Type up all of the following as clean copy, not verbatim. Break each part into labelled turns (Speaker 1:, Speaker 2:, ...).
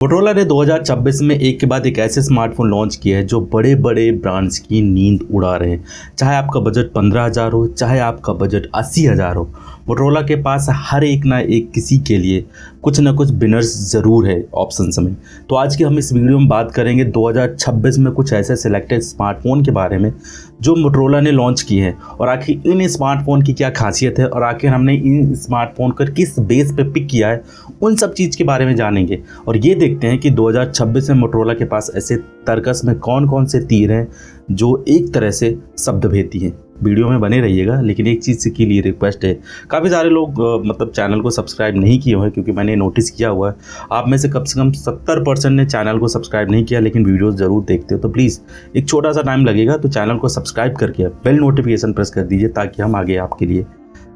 Speaker 1: Motorola ने 2026 में एक के बाद एक ऐसे स्मार्टफोन लॉन्च किए हैं जो बड़े बड़े ब्रांड्स की नींद उड़ा रहे हैं। चाहे आपका बजट 15,000 हो, चाहे आपका बजट 80,000 हो, मोटोरोला के पास हर एक ना एक किसी के लिए कुछ ना कुछ विनर्स ज़रूर है ऑप्शंस में। तो आज की हम इस वीडियो में बात करेंगे 2026 में कुछ ऐसे सिलेक्टेड स्मार्टफोन के बारे में जो मोटोरोला ने लॉन्च किए हैं और आखिर इन स्मार्टफोन की क्या खासियत है और आखिर हमने इन स्मार्टफोन को किस बेस पे पिक किया है, उन सब चीज़ के बारे में जानेंगे। और ये देखते हैं कि 2026 में मोटोरोला के पास ऐसे तर्कस में कौन कौन से तीर हैं जो एक तरह से शब्दभेदी हैं। वीडियो में बने रहिएगा। लेकिन एक चीज़ के लिए रिक्वेस्ट है, काफ़ी सारे लोग मतलब चैनल को सब्सक्राइब नहीं किए हुए हैं, क्योंकि मैंने नोटिस किया हुआ है आप में से कम 70% ने चैनल को सब्सक्राइब नहीं किया, लेकिन वीडियोस ज़रूर देखते हो। तो प्लीज़ एक छोटा सा टाइम लगेगा, तो चैनल को सब्सक्राइब करके बेल नोटिफिकेशन प्रेस कर दीजिए ताकि हम आगे आपके लिए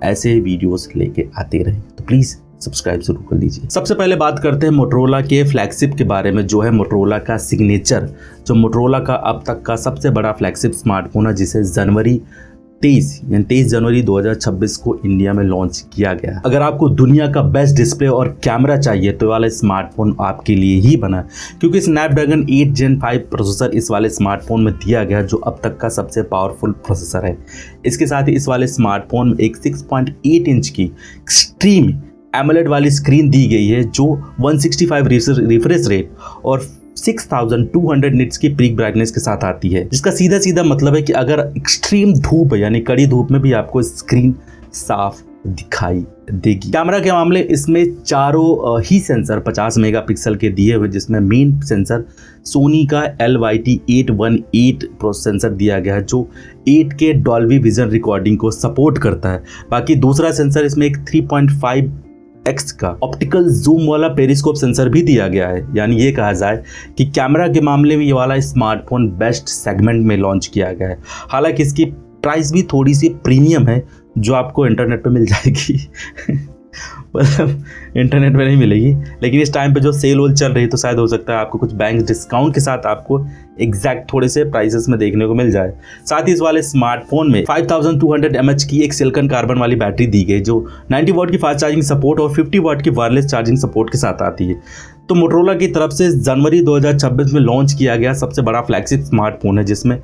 Speaker 1: ऐसे वीडियोज़ लेके आते रहें। तो प्लीज़ सब्सक्राइब जरूर कर लीजिए। सबसे पहले बात करते हैं मोटोरोला के फ्लैगशिप के बारे में, जो है मोटोरोला का सिग्नेचर, जो मोटोरोला का अब तक का सबसे बड़ा फ्लैगशिप स्मार्टफोन है, जिसे जनवरी 23 जनवरी 2026 को इंडिया में लॉन्च किया गया। अगर आपको दुनिया का बेस्ट डिस्प्ले और कैमरा चाहिए तो वाला स्मार्टफोन आपके लिए ही बना, क्योंकि स्नैपड्रैगन 8 Gen 5 प्रोसेसर इस वाले स्मार्टफोन में दिया गया, जो अब तक का सबसे पावरफुल प्रोसेसर है। इसके साथ ही इस वाले स्मार्टफोन में एक 6.8 इंच की एक्सट्रीम एमोलेड वाली स्क्रीन दी गई है, जो 165 रिफ्रेश रेट और 6200 निट्स की पीक ब्राइटनेस के साथ आती है, जिसका सीधा सीधा मतलब है कि अगर एक्सट्रीम धूप यानी कड़ी धूप में भी आपको स्क्रीन साफ दिखाई देगी। कैमरा के मामले इसमें चारों ही सेंसर 50 मेगापिक्सल के दिए हुए, जिसमें मेन सेंसर सोनी का LYT-818 प्रो सेंसर दिया गया है, जो 8K डॉल्बी विजन रिकॉर्डिंग को सपोर्ट करता है। बाकी दूसरा सेंसर इसमें एक 3.5x का ऑप्टिकल जूम वाला पेरिस्कोप सेंसर भी दिया गया है। यानी ये कहा जाए कि कैमरा के मामले में ये वाला स्मार्टफोन बेस्ट सेगमेंट में लॉन्च किया गया है। हालांकि इसकी प्राइस भी थोड़ी सी प्रीमियम है, जो आपको इंटरनेट पे मिल जाएगी मतलब इंटरनेट पे नहीं मिलेगी, लेकिन इस टाइम पे जो सेल वोल चल रही है तो शायद हो सकता है आपको कुछ बैंक डिस्काउंट के साथ आपको एग्जैक्ट थोड़े से प्राइसेस में देखने को मिल जाए। साथ ही इस वाले स्मार्टफोन में 5200 mAh की एक सिलिकॉन कार्बन वाली बैटरी दी गई, जो 90 वाट की फास्ट चार्जिंग सपोर्ट और 50 वाट की वायरलेस चार्जिंग सपोर्ट के साथ आती है। तो मोटोरोला की तरफ से जनवरी 2026 में लॉन्च किया गया सबसे बड़ा फ्लैगशिप स्मार्टफोन है, जिसमें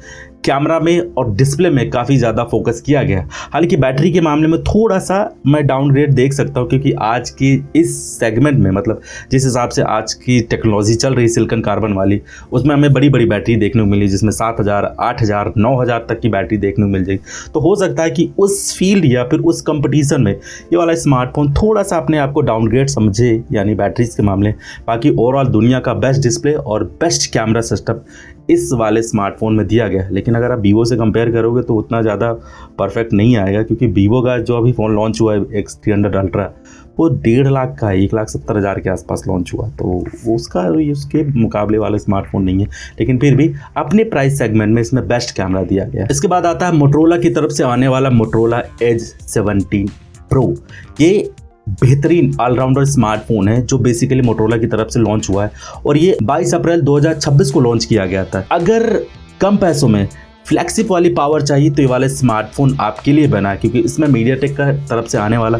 Speaker 1: कैमरा में और डिस्प्ले में काफ़ी ज़्यादा फोकस किया गया। हालांकि बैटरी के मामले में थोड़ा सा मैं डाउनग्रेड देख सकता हूँ, क्योंकि आज की इस सेगमेंट में मतलब जिस हिसाब से आज की टेक्नोलॉजी चल रही है सिलिकॉन कार्बन वाली, उसमें हमें बड़ी बड़ी बैटरी देखने को मिली, जिसमें 7000, 8000, 9000 तक की बैटरी देखने को मिल जाएगी। तो हो सकता है कि उस फील्ड या फिर उस कंपटीशन में ये वाला स्मार्टफोन थोड़ा सा अपने आप को डाउनग्रेड समझे, यानी बैटरीज के मामले। बाकी ओवरऑल दुनिया का बेस्ट डिस्प्ले और बेस्ट कैमरा सिस्टम इस वाले स्मार्टफोन में दिया गया है। लेकिन अगर आप वीवो से कंपेयर करोगे तो उतना ज़्यादा परफेक्ट नहीं आएगा, क्योंकि वीवो का जो अभी फ़ोन लॉन्च हुआ है X300 अल्ट्रा, वो 1.5 लाख का है, 1,70,000 के आसपास लॉन्च हुआ, तो उसका उसके मुकाबले वाला स्मार्टफोन नहीं है। लेकिन फिर भी अपने प्राइस सेगमेंट में इसमें बेस्ट कैमरा दिया गया है। इसके बाद आता है मोटोरोला की तरफ से आने वाला मोटोरोला एज 17 प्रो। ये बेहतरीन ऑलराउंडर स्मार्टफोन है, जो बेसिकली मोटोरोला की तरफ से लॉन्च हुआ है और ये 22 अप्रैल 2026 को लॉन्च किया गया था। अगर कम पैसों में फ्लैगशिप वाली पावर चाहिए तो ये वाले स्मार्टफोन आपके लिए बना है, क्योंकि इसमें मीडियाटेक का तरफ से आने वाला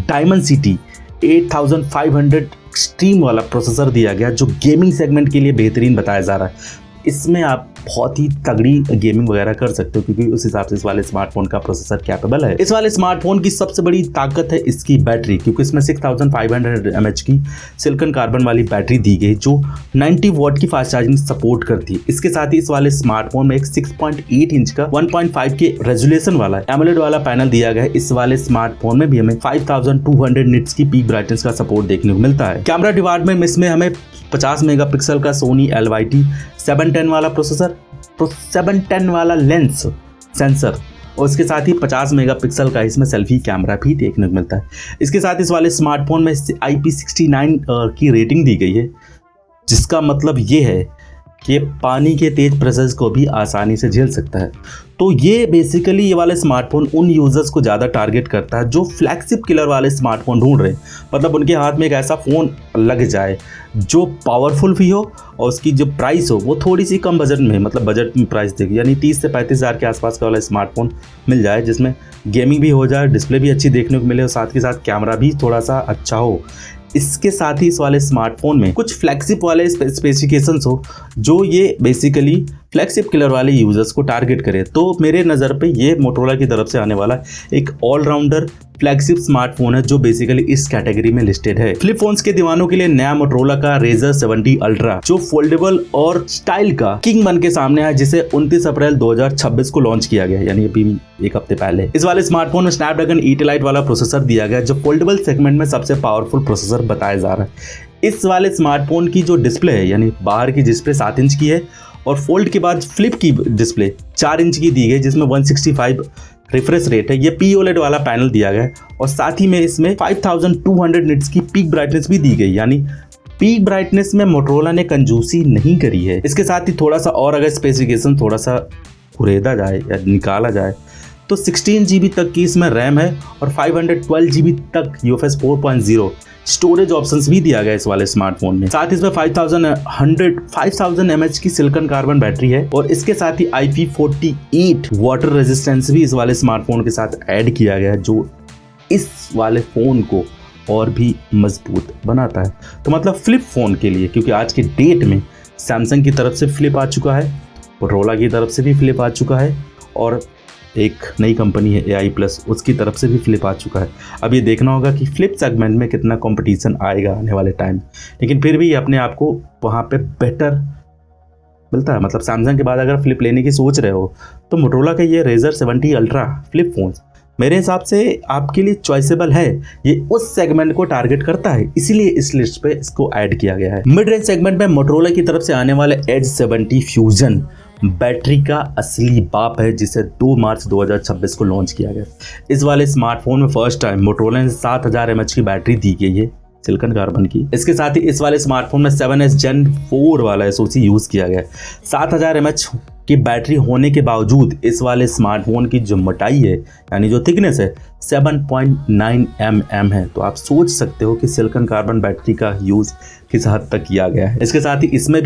Speaker 1: डायमेंसिटी 8500 एक्सट्रीम वाला प्रोसेसर दिया गया, जो गेमिंग सेगमेंट के लिए बेहतरीन बताया जा रहा है। इसमें आप बहुत ही तगड़ी गेमिंग वगैरह कर सकते हो, क्योंकि उस हिसाब से इस वाले स्मार्टफोन का प्रोसेसर कैपेबल है। इस वाले स्मार्टफोन की सबसे बड़ी ताकत है इसकी बैटरी, क्योंकि इसमें 6500 mAh की सिलिकॉन कार्बन वाली बैटरी दी गई, जो 90 वाट की फास्ट चार्जिंग सपोर्ट करती है। इसके साथ ही इस वाले स्मार्टफोन में एक 6.8 इंच का 1.5 के रेजोल्यूशन वाला एमोलेड वाला पैनल दिया गया है। इस वाले स्मार्टफोन में भी हमें 5200 निट्स की पीक ब्राइटनेस का सपोर्ट देखने को मिलता है। कैमरा डिपार्टमेंट में इसमें हमें 50 मेगापिक्सल का सोनी LYT-710 वाला प्रोसेसर, 710 वाला लेंस सेंसर, और इसके साथ ही 50 मेगापिक्सल का इसमें सेल्फी कैमरा भी देखने को मिलता है। इसके साथ इस वाले स्मार्टफोन में IP69 की रेटिंग दी गई है, जिसका मतलब ये है कि पानी के तेज प्रेशर को भी आसानी से झेल सकता है। तो ये बेसिकली ये वाले स्मार्टफोन उन यूज़र्स को ज़्यादा टारगेट करता है जो फ्लैगशिप किलर वाले स्मार्टफोन ढूंढ रहे हैं, मतलब उनके हाथ में एक ऐसा फ़ोन लग जाए जो पावरफुल भी हो और उसकी जो प्राइस हो वो थोड़ी सी कम बजट में, मतलब बजट में प्राइस देगी, यानी 30 से 35,000 के आसपास का वाला स्मार्टफोन मिल जाए, जिसमें गेमिंग भी हो जाए, डिस्प्ले भी अच्छी देखने को मिले और साथ के साथ कैमरा भी थोड़ा सा अच्छा हो। इसके साथ ही इस वाले स्मार्टफोन में कुछ फ्लैगशिप वाले स्पेसिफिकेशंस हो जो ये बेसिकली फ्लैगशिप किलर वाले यूजर्स को टारगेट करे। तो मेरे नज़र पे ये मोटोरोला की तरफ से आने वाला एक ऑलराउंडर फ्लैगशिप स्मार्टफोन है जो बेसिकली इस कैटेगरी में लिस्टेड है। फ्लिप फोन्स के दीवानों के लिए नया मोटोरोला का Razr 70 अल्ट्रा जो फोल्डेबल और स्टाइल का किंग बन के सामने है, जिसे 29 अप्रैल 2026 को लॉन्च किया गया, यानी अभी एक हफ्ते पहले। इस वाले स्मार्टफोन में स्नैपड्रैगन 8 Elite वाला प्रोसेसर दिया गया जो फोल्डेबल सेगमेंट में सबसे पावरफुल प्रोसेसर बताया जा रहा है। इस वाले स्मार्टफोन की जो डिस्प्ले है, यानी बाहर की डिस्प्ले 7 इंच की है और फोल्ड के बाद फ्लिप की डिस्प्ले 4 इंच की दी गई जिसमें 165 रिफ्रेश रेट है। ये POLED वाला पैनल दिया गया है और साथ ही में इसमें 5200 निट्स की पीक ब्राइटनेस भी दी गई, यानी पीक ब्राइटनेस में मोटोरोला ने कंजूसी नहीं करी है। इसके साथ ही थोड़ा सा और अगर स्पेसिफिकेशन थोड़ा सा कुरेदा जाए या निकाला जाए तो 16 GB तक की इसमें रैम है और 512 GB तक UFS 4.0 स्टोरेज ऑप्शंस भी दिया गया इस वाले स्मार्टफोन में। साथ ही इसमें 5000 mAh की सिलिकॉन कार्बन बैटरी है और इसके साथ ही IP48 वाटर रेजिस्टेंस भी इस वाले स्मार्टफोन के साथ ऐड किया गया है जो इस वाले फ़ोन को और भी मजबूत बनाता है। तो मतलब फ्लिप फ़ोन के लिए, क्योंकि आज की डेट में सैमसंग की तरफ से फ्लिप आ चुका है, मोटोरोला की तरफ से भी फ्लिप आ चुका है और एक नई कंपनी है AI+, उसकी तरफ से भी फ्लिप आ चुका है। अब ये देखना होगा कि फ्लिप सेगमेंट में कितना कंपटीशन आएगा आने वाले टाइम, लेकिन फिर भी अपने आप को वहाँ पे बेटर मिलता है। मतलब सैमसंग के बाद अगर फ्लिप लेने की सोच रहे हो तो मोटोरोला का ये Razr 70 अल्ट्रा फ्लिप फोन मेरे हिसाब से आपके लिए चॉइसेबल है। ये उस सेगमेंट को टारगेट करता है, इसीलिए इस लिस्ट पे इसको ऐड किया गया है। मिड रेंज सेगमेंट में मोटोरोला की तरफ से आने वाले Edge 70 फ्यूजन बैटरी का असली बाप है, जिसे 2 मार्च 2026 को लॉन्च किया गया। इस वाले स्मार्टफोन में फर्स्ट टाइम मोटोरोला ने 7000 mAh की बैटरी दी गई है सिलिकॉन कार्बन की। इसके साथ ही इस वाले स्मार्टफोन में 7S Gen 4 वाला SoC यूज किया गया। 7000 mAh की बैटरी होने के बावजूद इस वाले स्मार्टफोन की जो मोटाई है, यानी जो थिकनेस है, 7.9 mm है। तो आप सोच सकते हो कि सिलिकॉन कार्बन बैटरी का यूज किस हद तक किया गया है। इसके साथ ही इसमें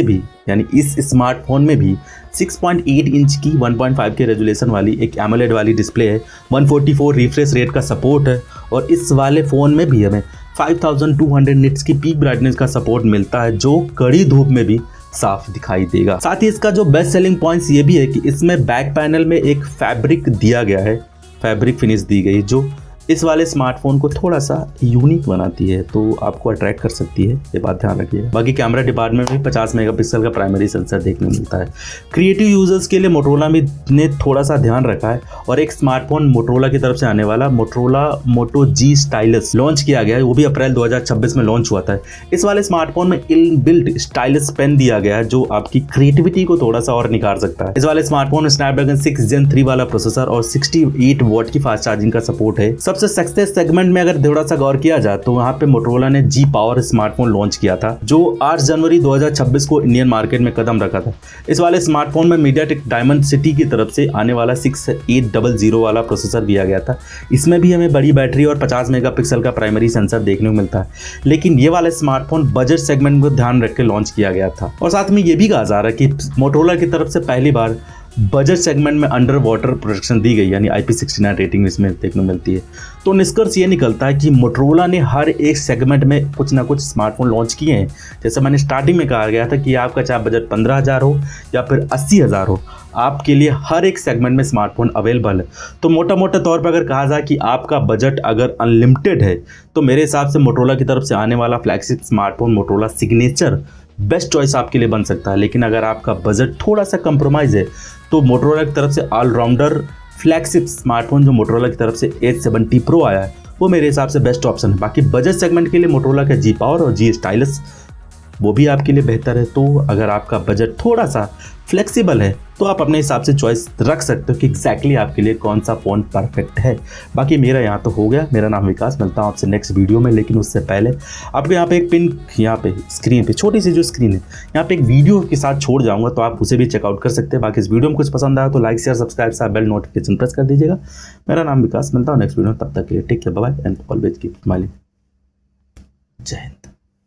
Speaker 1: भी यानी इस स्मार्टफोन में भी 6.8 इंच की 1.5 के रेजोल्यूशन वाली एक AMOLED वाली डिस्प्ले है, 144 रिफ्रेश रेट का सपोर्ट है और इस वाले फ़ोन में भी हमें 5200 निट्स की पीक ब्राइटनेस का सपोर्ट मिलता है जो कड़ी धूप में भी साफ दिखाई देगा। साथ ही इसका जो बेस्ट सेलिंग पॉइंट्स ये भी है कि इसमें बैक पैनल में एक फैब्रिक दिया गया है, फैब्रिक फिनिश दी गई जो इस वाले स्मार्टफोन को थोड़ा सा यूनिक बनाती है, तो आपको अट्रैक्ट कर सकती है, ये बात ध्यान रखिएगा। बाकी कैमरा डिपार्टमेंट में 50 मेगापिक्सल का प्राइमरी सेंसर देखने को मिलता है। क्रिएटिव यूजर्स के लिए मोटोरोला ने थोड़ा सा ध्यान रखा है और एक स्मार्टफोन मोटोरोला की तरफ से आने वाला मोटोरोला मोटो G स्टाइलस लॉन्च किया गया है, वो भी अप्रैल 2026 में लॉन्च हुआ था। इस वाले स्मार्टफोन में इनबिल्ट स्टाइलस पेन दिया गया है जो आपकी क्रिएटिविटी को थोड़ा सा और निखार सकता है। इस वाले स्मार्टफोन में स्नैपड्रैगन 6 Gen 3 वाला प्रोसेसर और 68 वॉट की फास्ट चार्जिंग का सपोर्ट है। सबसे सक्सेस सेगमेंट में अगर थोड़ा सा गौर किया जाए तो वहां पे मोटोरोला ने G पावर स्मार्टफोन लॉन्च किया था जो 8 जनवरी 2026 को इंडियन मार्केट में कदम रखा था। इस वाले स्मार्टफोन में मीडियाटेक डायमेंसिटी की तरफ से आने वाला 6800 वाला प्रोसेसर दिया गया था। इसमें भी हमें बड़ी बैटरी और 50 मेगापिक्सल का प्राइमरी सेंसर देखने को मिलता है, लेकिन ये वाला स्मार्टफोन बजट सेगमेंट को ध्यान रख के लॉन्च किया गया था। और साथ में ये भी कहा जा रहा है कि मोटोरोला की तरफ से पहली बार बजट सेगमेंट में अंडर वाटर प्रोटेक्शन दी गई, यानी IP69 रेटिंग इसमें देखने को मिलती है। तो निष्कर्ष ये निकलता है कि मोटोरोला ने हर एक सेगमेंट में कुछ ना कुछ स्मार्टफोन लॉन्च किए हैं। जैसे मैंने स्टार्टिंग में कहा गया था कि आपका चाहे बजट 15,000 हो या फिर 80,000 हो, आपके लिए हर एक सेगमेंट में स्मार्टफोन अवेलेबल है। तो मोटा तौर पर अगर कहा जाए कि आपका बजट अगर अनलिमिटेड है तो मेरे हिसाब से मोटोरोला की तरफ से आने वाला flagship smartphone Motorola signature best choice आपके लिए बन सकता है। लेकिन अगर आपका बजट थोड़ा सा कंप्रोमाइज़ है तो मोटोरोला की तरफ से ऑलराउंडर फ्लैगशिप स्मार्टफोन जो मोटोरोला की तरफ से Edge 70 Pro आया है वो मेरे हिसाब से बेस्ट ऑप्शन है। बाकी बजट सेगमेंट के लिए मोटोरोला का G पावर और G स्टाइलस वो भी आपके लिए बेहतर है। तो अगर आपका बजट थोड़ा सा फ्लेक्सिबल है तो आप अपने हिसाब से चॉइस रख सकते हो कि एग्जैक्टली आपके लिए कौन सा फ़ोन परफेक्ट है। बाकी मेरा यहाँ तो हो गया। मेरा नाम विकास, मिलता हूँ आपसे नेक्स्ट वीडियो में। लेकिन उससे पहले आपको यहाँ पे एक पिन, यहाँ पे स्क्रीन पे छोटी सी जो स्क्रीन है यहाँ पे एक वीडियो के साथ छोड़ जाऊँगा, तो आप उसे भी चेकआउट कर सकते हैं। बाकी इस वीडियो में कुछ पसंद आया तो लाइक शेयर सब्सक्राइब साथ बेल नोटिफिकेशन प्रेस कर दीजिएगा। मेरा नाम विकास, मिलता हूँ नेक्स्ट वीडियो में। तब तक के लिए take care, bye bye and always keep smiling. जय हिंद।